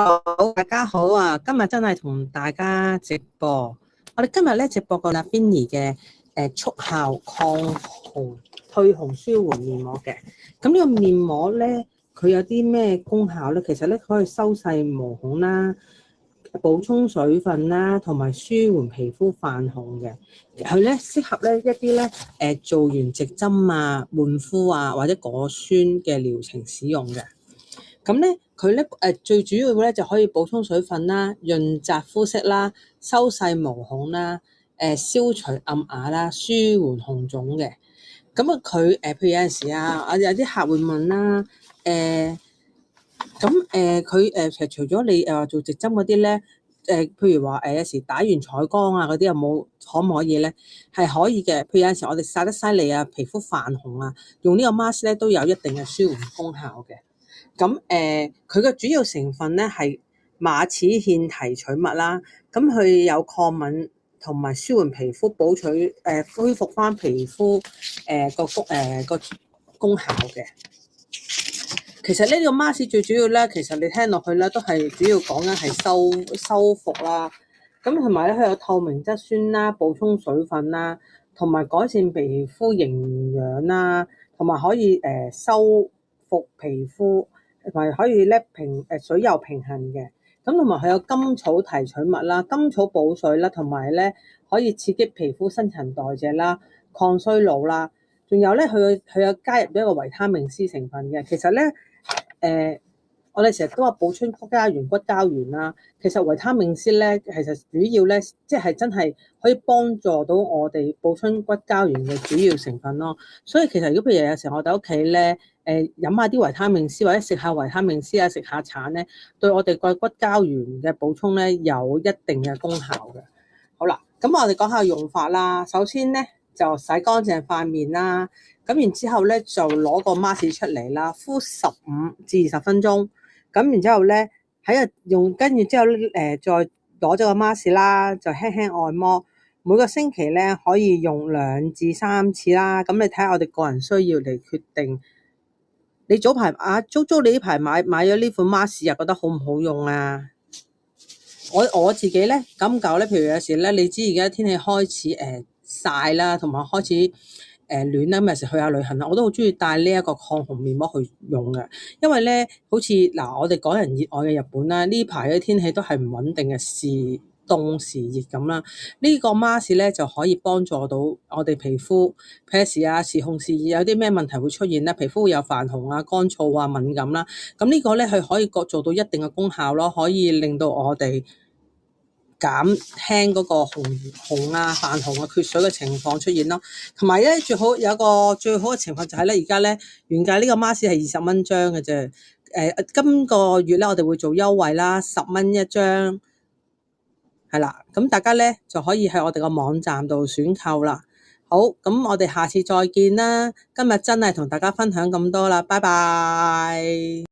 Hello，大家好啊！今日真係同大家直播。我哋今日咧直播個 Navini 嘅速效抗紅退紅舒緩面膜嘅。咁呢個面膜咧，佢有啲咩功效咧？其實咧，佢可以收細毛孔啦、補充水分啦，同埋舒緩皮膚泛紅嘅。佢咧適合咧一啲咧做完直針啊、換膚啊或者果酸嘅療程使用嘅。咁咧，佢咧最主要咧就可以補充水分啦、潤澤膚色啦、收細毛孔啦、消除暗啞啦、舒緩紅腫嘅。咁啊，佢譬如有陣時啊，有啲客會問啦，佢其實除咗你做直針嗰啲咧，譬如話有時打完彩光啊嗰啲有冇可唔可以咧？係可以嘅。譬如有陣時我哋曬得犀利啊，皮膚泛紅啊，用呢個 mask 咧都有一定嘅舒緩功效嘅。咁佢嘅主要成分咧係馬齒莧提取物啦，咁佢有抗敏同埋舒緩皮膚、恢復翻皮膚個功效嘅。其實呢個 mask 最主要咧，其實你聽落去咧都係主要講緊係修復啦，咁同埋咧佢有透明質酸啦、補充水分啦，同埋改善皮膚營養啦，同埋可以修復皮膚。同埋可以咧水油平衡嘅，咁同埋佢有甘草提取物啦、甘草補水啦，同埋咧可以刺激皮膚新陳代謝啦、抗衰老啦，仲有咧佢有加入一個維他命 C 成分嘅。其實咧我哋成日都話補充骨膠原啦，其實維他命 C 咧其實主要咧即係真係可以幫助到我哋補充骨膠原嘅主要成分咯。所以其實如果譬如有時候我哋屋企咧飲下啲維他命 C 或者食下維他命 C 啊，食下橙咧，對我哋個骨膠原嘅補充咧有一定嘅功效嘅。好啦，咁我哋講下用法啦。首先咧就洗乾淨塊面啦，咁然之後咧就攞個 mask 出嚟啦，敷15至20分鐘。咁然之後咧跟住之後再攞咗個 mask 啦，就輕輕按摩。每個星期咧可以用2至3次啦。咁你睇下我哋個人需要嚟決定。你早排租你呢排買咗呢款 mask 又覺得好唔好用啊？我自己咧感覺咧，譬如有時咧，你知而家天氣開始曬啦，同埋開始暖啦，咁有時去下旅行啦，我都好中意帶呢一個抗紅面膜去用嘅，因為咧好似我哋港人熱愛嘅日本啦，呢排嘅天氣都係唔穩定嘅，時凍時熱咁啦。呢個 mask 咧就可以幫助到我哋皮膚，譬如時紅時熱有啲咩問題會出現咧，皮膚會有泛紅啊、乾燥啊、敏感啦。咁呢個咧佢可以做到一定嘅功效咯，可以令到我哋減輕嗰個紅啊、泛紅啊、缺水嘅情況出現咯。同埋咧，最好嘅情況就係咧，而家咧原價呢個 mask 係20蚊張嘅啫。今個月咧我哋會做優惠啦，10蚊一張，係啦。咁大家咧就可以喺我哋個網站度選購啦。好，咁我哋下次再見啦。今日真係同大家分享咁多啦，拜拜。